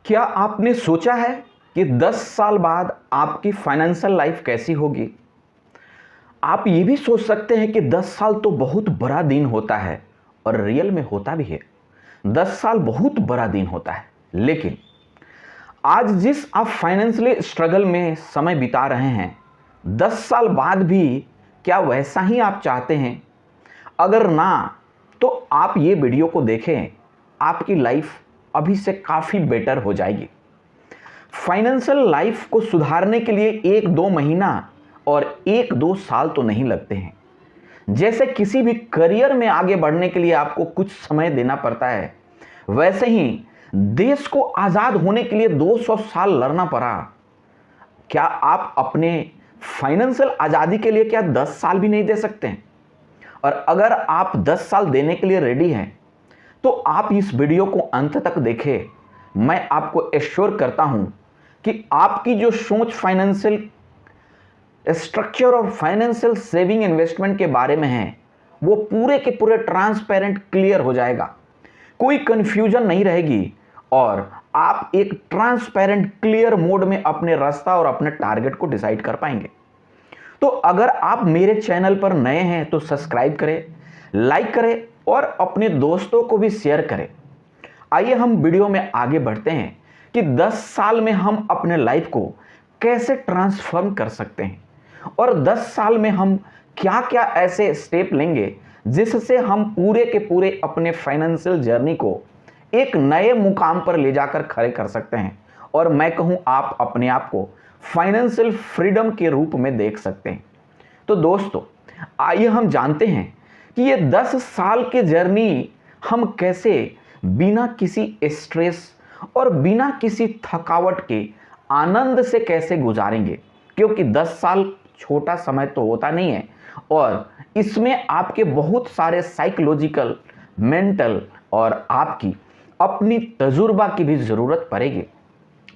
क्या आपने सोचा है कि 10 साल बाद आपकी फाइनेंशियल लाइफ कैसी होगी? आप ये भी सोच सकते हैं कि 10 साल तो बहुत बड़ा दिन होता है और रियल में होता भी है। 10 साल बहुत बड़ा दिन होता है, लेकिन आज जिस आप फाइनेंशियली स्ट्रगल में समय बिता रहे हैं, 10 साल बाद भी क्या वैसा ही आप चाहते हैं? अगर ना, तो आप ये वीडियो को देखें, आपकी लाइफ अभी से काफ़ी बेटर हो जाएगी। फाइनेंशियल लाइफ को सुधारने के लिए 1-2 महीना और 1-2 साल तो नहीं लगते हैं। जैसे किसी भी करियर में आगे बढ़ने के लिए आपको कुछ समय देना पड़ता है, वैसे ही देश को आज़ाद होने के लिए 200 साल लड़ना पड़ा। क्या आप अपने फाइनेंशियल आज़ादी के लिए क्या 10 साल भी नहीं दे सकते हैं? और अगर आप 10 साल देने के लिए रेडी हैं, तो आप इस वीडियो को अंत तक देखें। मैं आपको एश्योर करता हूं कि आपकी जो सोच फाइनेंशियल स्ट्रक्चर और फाइनेंशियल सेविंग इन्वेस्टमेंट के बारे में है, वो पूरे के पूरे ट्रांसपेरेंट क्लियर हो जाएगा। कोई कंफ्यूजन नहीं रहेगी और आप एक ट्रांसपेरेंट क्लियर मोड में अपने रास्ता और अपने टारगेट को डिसाइड कर पाएंगे। तो अगर आप मेरे चैनल पर नए हैं तो सब्सक्राइब करें, लाइक करें और अपने दोस्तों को भी शेयर करें। आइए हम वीडियो में आगे बढ़ते हैं कि 10 साल में हम अपने लाइफ को कैसे ट्रांसफॉर्म कर सकते हैं और 10 साल में हम क्या क्या ऐसे स्टेप लेंगे जिससे हम पूरे के पूरे अपने फाइनेंशियल जर्नी को एक नए मुकाम पर ले जाकर खड़े कर सकते हैं। और मैं कहूँ, आप अपने आप को फाइनेंशियल फ्रीडम के रूप में देख सकते हैं। तो दोस्तों, आइए हम जानते हैं कि ये 10 साल की जर्नी हम कैसे बिना किसी स्ट्रेस और बिना किसी थकावट के आनंद से कैसे गुजारेंगे। क्योंकि 10 साल छोटा समय तो होता नहीं है और इसमें आपके बहुत सारे साइकोलॉजिकल, मेंटल और आपकी अपनी तजुर्बा की भी ज़रूरत पड़ेगी।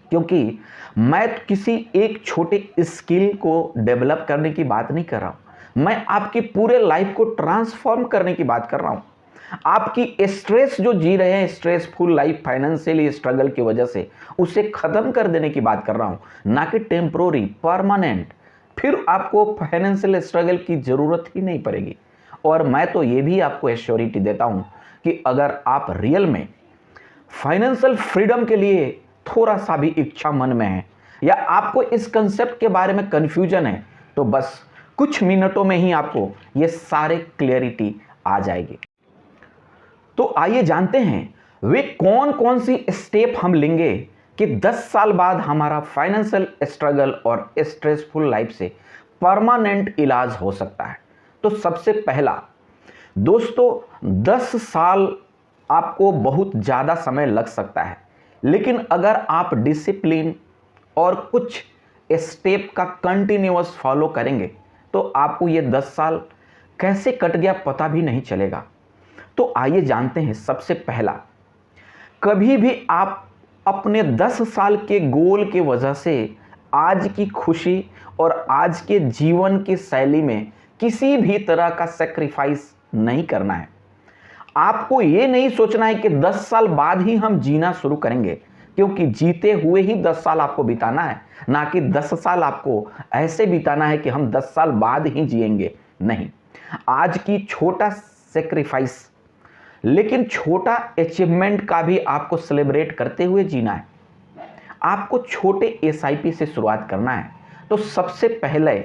क्योंकि मैं किसी एक छोटे स्किल को डेवलप करने की बात नहीं कर रहा हूँ, मैं आपकी पूरे लाइफ को ट्रांसफॉर्म करने की बात कर रहा हूँ। आपकी स्ट्रेस जो जी रहे हैं, स्ट्रेसफुल लाइफ फाइनेंशियली स्ट्रगल की वजह से, उसे ख़त्म कर देने की बात कर रहा हूँ, ना कि टेम्प्रोरी, परमानेंट। फिर आपको फाइनेंशियल स्ट्रगल की ज़रूरत ही नहीं पड़ेगी। और मैं तो ये भी आपको एश्योरिटी देता हूँ कि अगर आप रियल में फाइनेंशियल फ्रीडम के लिए थोड़ा सा भी इच्छा मन में है या आपको इस कंसेप्ट के बारे में कन्फ्यूजन है, तो बस कुछ मिनटों में ही आपको ये सारे क्लियरिटी आ जाएगी। तो आइए जानते हैं वे कौन कौन सी स्टेप हम लेंगे कि 10 साल बाद हमारा फाइनेंशियल स्ट्रगल और स्ट्रेसफुल लाइफ से परमानेंट इलाज हो सकता है। तो सबसे पहला, दोस्तों, 10 साल आपको बहुत ज़्यादा समय लग सकता है, लेकिन अगर आप डिसिप्लिन और कुछ स्टेप का कंटिन्यूअस फॉलो करेंगे तो आपको ये 10 साल कैसे कट गया पता भी नहीं चलेगा। तो आइए जानते हैं। सबसे पहला, कभी भी आप अपने 10 साल के गोल की वजह से आज की खुशी और आज के जीवन की शैली में किसी भी तरह का सेक्रीफाइस नहीं करना है। आपको ये नहीं सोचना है कि 10 साल बाद ही हम जीना शुरू करेंगे, क्योंकि जीते हुए ही 10 साल आपको बिताना है, ना कि 10 साल आपको ऐसे बिताना है कि हम 10 साल बाद ही जिएंगे। नहीं, आज की छोटा सेक्रीफाइस लेकिन छोटा अचीवमेंट का भी आपको सेलिब्रेट करते हुए जीना है। आपको छोटे एसआईपी से शुरुआत करना है। तो सबसे पहले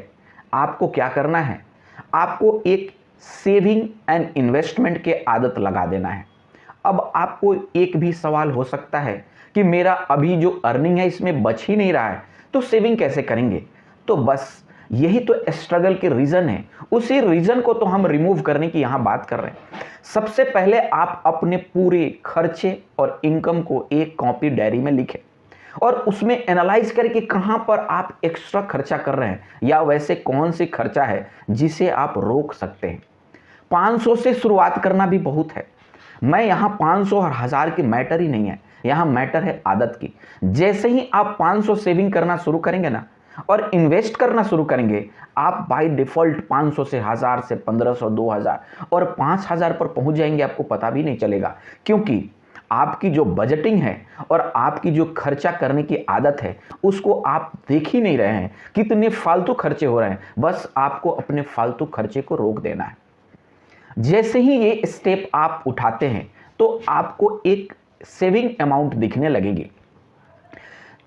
आपको क्या करना है, आपको एक सेविंग एंड इन्वेस्टमेंट के आदत लगा देना है। अब आपको एक भी सवाल हो सकता है कि मेरा अभी जो अर्निंग है इसमें बच ही नहीं रहा है, तो सेविंग कैसे करेंगे? तो बस यही तो स्ट्रगल के रीज़न है। उसी रीज़न को तो हम रिमूव करने की यहाँ बात कर रहे हैं। सबसे पहले आप अपने पूरे खर्चे और इनकम को एक कॉपी डायरी में लिखें और उसमें एनालाइज करें कि कहाँ पर आप एक्स्ट्रा खर्चा कर रहे हैं या वैसे कौन सी खर्चा है जिसे आप रोक सकते हैं। 500 से शुरुआत करना भी बहुत है। मैं यहाँ 500 और 1000 की मैटर ही नहीं है, यहाँ मैटर है आदत की। जैसे ही आप 500 सेविंग करना शुरू करेंगे ना और इन्वेस्ट करना शुरू करेंगे, आप बाय डिफ़ॉल्ट 500 से 1000 से 1500, 2000 और 5000 पर पहुँच जाएंगे, आपको पता भी नहीं चलेगा। क्योंकि आपकी जो बजटिंग है और आपकी जो खर्चा करने की आदत है उसको आप देख ही नहीं रहे हैं, कितने फालतू खर्चे हो रहे हैं। बस आपको अपने फालतू खर्चे को रोक देना है। जैसे ही ये स्टेप आप उठाते हैं तो आपको एक सेविंग अमाउंट दिखने लगेगी।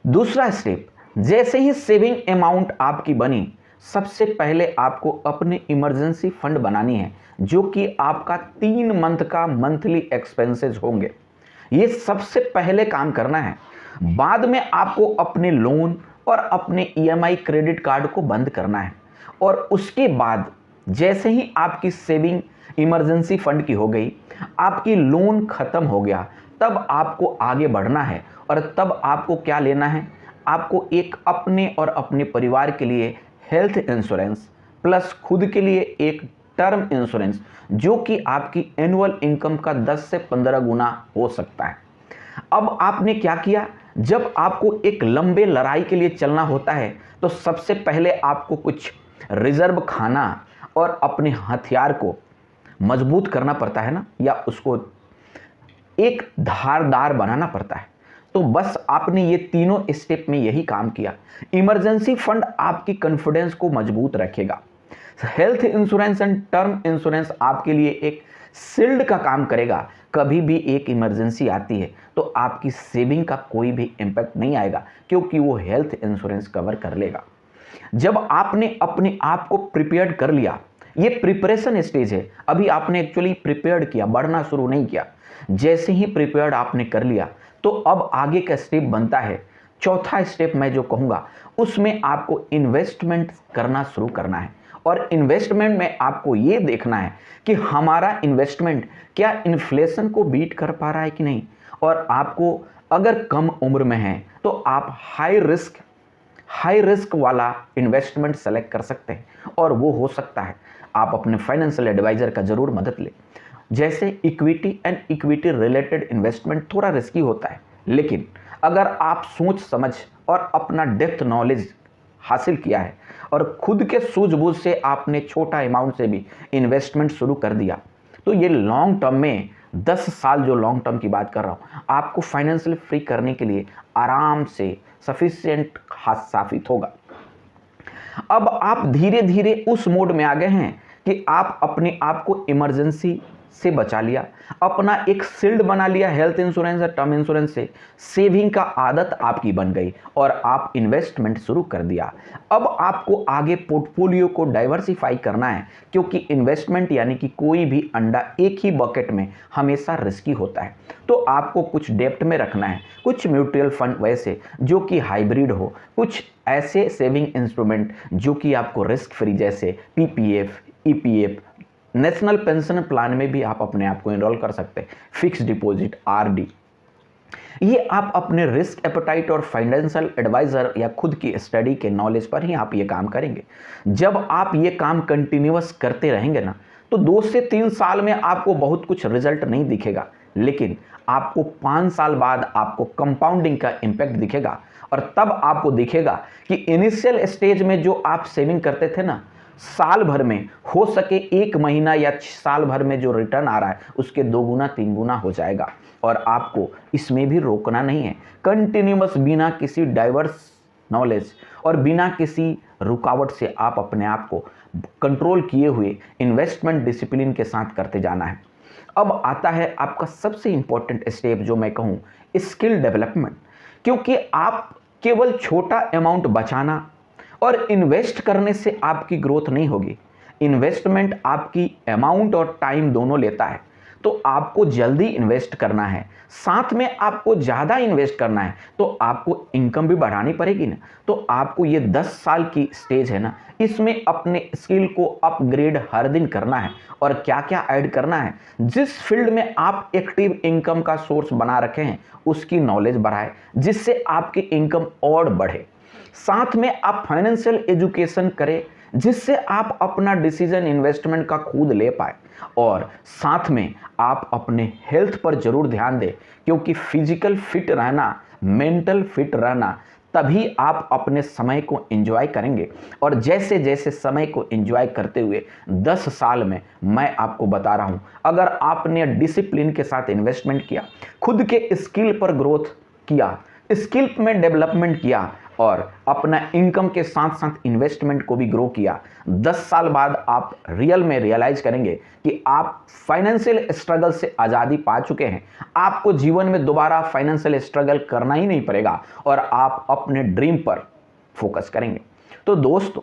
दूसरा स्टेप, जैसे ही सेविंग अमाउंट आपकी बनी, सबसे पहले आपको अपने इमरजेंसी फंड बनानी है, जो कि आपका 3 मंथ का मंथली एक्सपेंसेस होंगे। ये सबसे पहले काम करना है। बाद में आपको अपने लोन और अपने ईएमआई क्रेडिट कार्ड को बंद करना है, और उसके बाद जैसे ही आपकी सेविंग इमरजेंसी फंड की हो गई, आपकी लोन खत्म हो गया, तब आपको आगे बढ़ना है। और तब आपको क्या लेना है, आपको एक अपने और अपने परिवार के लिए हेल्थ इंश्योरेंस प्लस खुद के लिए एक टर्म इंश्योरेंस, जो कि आपकी एनुअल इनकम का 10 से 15 गुना हो सकता है। अब आपने क्या किया, जब आपको एक लंबे लड़ाई के लिए चलना होता है तो सबसे पहले आपको कुछ रिजर्व खाना और अपने हथियार को मजबूत करना पड़ता है ना, या उसको एक धारदार बनाना पड़ता है। तो बस आपने ये तीनों स्टेप में यही काम किया। इमरजेंसी फंड आपकी कॉन्फिडेंस को मजबूत रखेगा। Health insurance and term insurance आपके लिए एक शील्ड का काम करेगा। कभी भी एक इमरजेंसी आती है तो आपकी सेविंग का कोई भी इम्पैक्ट नहीं आएगा, क्योंकि वो हेल्थ इंश्योरेंस कवर कर लेगा। जब आपने अपने आप को प्रिपेयर्ड कर लिया, ये प्रिपरेशन स्टेज है, अभी आपने एक्चुअली प्रिपेयर्ड किया, बढ़ना शुरू नहीं किया। जैसे ही प्रिपेयर्ड आपने कर लिया तो अब आगे का स्टेप बनता है, चौथा स्टेप मैं जो कहूँगा, उसमें आपको इन्वेस्टमेंट करना शुरू करना है। और इन्वेस्टमेंट में आपको ये देखना है कि हमारा इन्वेस्टमेंट क्या इन्फ्लेशन को बीट कर पा रहा है कि नहीं। और आपको अगर कम उम्र में है तो आप हाई रिस्क वाला इन्वेस्टमेंट सेलेक्ट कर सकते हैं, और वो हो सकता है आप अपने फाइनेंशियल एडवाइज़र का ज़रूर मदद लें। जैसे equity and equity related investment थोड़ा रिस्की होता है, लेकिन अगर आप सोच समझ और अपना डेप्थ नॉलेज हासिल किया है और खुद के सूझबूझ से आपने छोटा अमाउंट से भी इन्वेस्टमेंट शुरू कर दिया, तो ये लॉन्ग टर्म में 10 साल, जो लॉन्ग टर्म की बात कर रहा हूँ, आपको फाइनेंशियल फ्री करने के लिए आराम से सफिशिएंट साबित होगा। अब आप धीरे धीरे उस मोड में आ गए हैं कि आप अपने आप को इमरजेंसी से बचा लिया, अपना एक शील्ड बना लिया हेल्थ इंश्योरेंस और टर्म इंश्योरेंस से, सेविंग का आदत आपकी बन गई और आप इन्वेस्टमेंट शुरू कर दिया। अब आपको आगे पोर्टफोलियो को डाइवर्सिफाई करना है, क्योंकि इन्वेस्टमेंट यानी कि कोई भी अंडा एक ही बकेट में हमेशा रिस्की होता है। तो आपको कुछ डेप्ट में रखना है, कुछ म्यूचुअल फंड वैसे जो कि हाइब्रिड हो, कुछ ऐसे सेविंग इंस्ट्रूमेंट जो कि आपको रिस्क फ्री, जैसे PPF, EPF, national pension plan में भी आप अपने आप को एनरोल कर सकते हैं, फिक्स डिपॉजिट, आरडी। ये आप अपने रिस्क एपेटाइट और फाइनेंशियल एडवाइजर या खुद की स्टडी के नॉलेज पर ही आप ये काम करेंगे। जब आप ये काम कंटिन्यूअस करते रहेंगे ना, तो 2 से 3 साल में आपको बहुत कुछ रिजल्ट नहीं दिखेगा, लेकिन आपको 5 साल बाद आपको कंपाउंडिंग का इम्पैक्ट दिखेगा। और तब आपको दिखेगा कि इनिशियल स्टेज में जो आप सेविंग करते थे ना, साल भर में हो सके 1 महीना या साल भर में जो रिटर्न आ रहा है उसके 2 गुना 3 गुना हो जाएगा। और आपको इसमें भी रोकना नहीं है, कंटिन्यूअस बिना किसी डाइवर्स नॉलेज और बिना किसी रुकावट से आप अपने आप को कंट्रोल किए हुए इन्वेस्टमेंट डिसिप्लिन के साथ करते जाना है। अब आता है आपका सबसे इंपॉर्टेंट स्टेप, जो मैं कहूँ स्किल डेवलपमेंट, क्योंकि आप केवल छोटा अमाउंट बचाना और इन्वेस्ट करने से आपकी ग्रोथ नहीं होगी। इन्वेस्टमेंट आपकी अमाउंट और टाइम दोनों लेता है, तो आपको जल्दी इन्वेस्ट करना है, साथ में आपको ज़्यादा इन्वेस्ट करना है, तो आपको इनकम भी बढ़ानी पड़ेगी ना। तो आपको ये 10 साल की स्टेज है ना, इसमें अपने स्किल को अपग्रेड हर दिन करना है। और क्या क्या ऐड करना है, जिस फील्ड में आप एक्टिव इनकम का सोर्स बना रखे हैं उसकी नॉलेज बढ़ाए, जिससे आपकी इनकम और बढ़े। साथ में आप फाइनेंशियल एजुकेशन करें, जिससे आप अपना डिसीजन इन्वेस्टमेंट का खुद ले पाए। और साथ में आप अपने हेल्थ पर जरूर ध्यान दें, क्योंकि फिजिकल फिट रहना, मेंटल फिट रहना, तभी आप अपने समय को एंजॉय करेंगे। और जैसे जैसे समय को एंजॉय करते हुए 10 साल में, मैं आपको बता रहा हूं, अगर आपने डिसिप्लिन के साथ इन्वेस्टमेंट किया, खुद के स्किल पर ग्रोथ किया, स्किल में डेवलपमेंट किया और अपना इनकम के साथ साथ इन्वेस्टमेंट को भी ग्रो किया, 10 साल बाद आप रियल में रियलाइज करेंगे कि आप फाइनेंशियल स्ट्रगल से आज़ादी पा चुके हैं। आपको जीवन में दोबारा फाइनेंशियल स्ट्रगल करना ही नहीं पड़ेगा और आप अपने ड्रीम पर फोकस करेंगे। तो दोस्तों,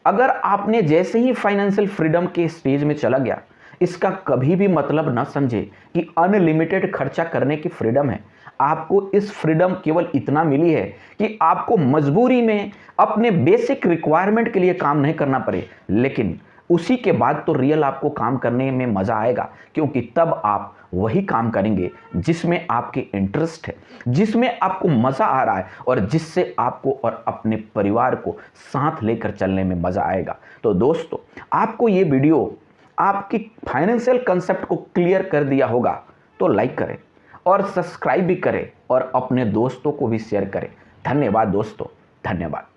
अगर आपने जैसे ही फाइनेंशियल फ्रीडम के स्टेज में चला गया, इसका कभी भी मतलब न समझे कि अनलिमिटेड खर्चा करने की फ्रीडम है। आपको इस फ्रीडम केवल इतना मिली है कि आपको मजबूरी में अपने बेसिक रिक्वायरमेंट के लिए काम नहीं करना पड़े, लेकिन उसी के बाद तो रियल आपको काम करने में मजा आएगा, क्योंकि तब आप वही काम करेंगे जिसमें आपके इंटरेस्ट है, जिसमें आपको मजा आ रहा है और जिससे आपको और अपने परिवार को साथ लेकर चलने में मजा आएगा। तो दोस्तों, आपको ये वीडियो आपकी फाइनेंशियल कंसेप्ट को क्लियर कर दिया होगा तो लाइक करें और सब्सक्राइब भी करें और अपने दोस्तों को भी शेयर करें। धन्यवाद दोस्तों, धन्यवाद।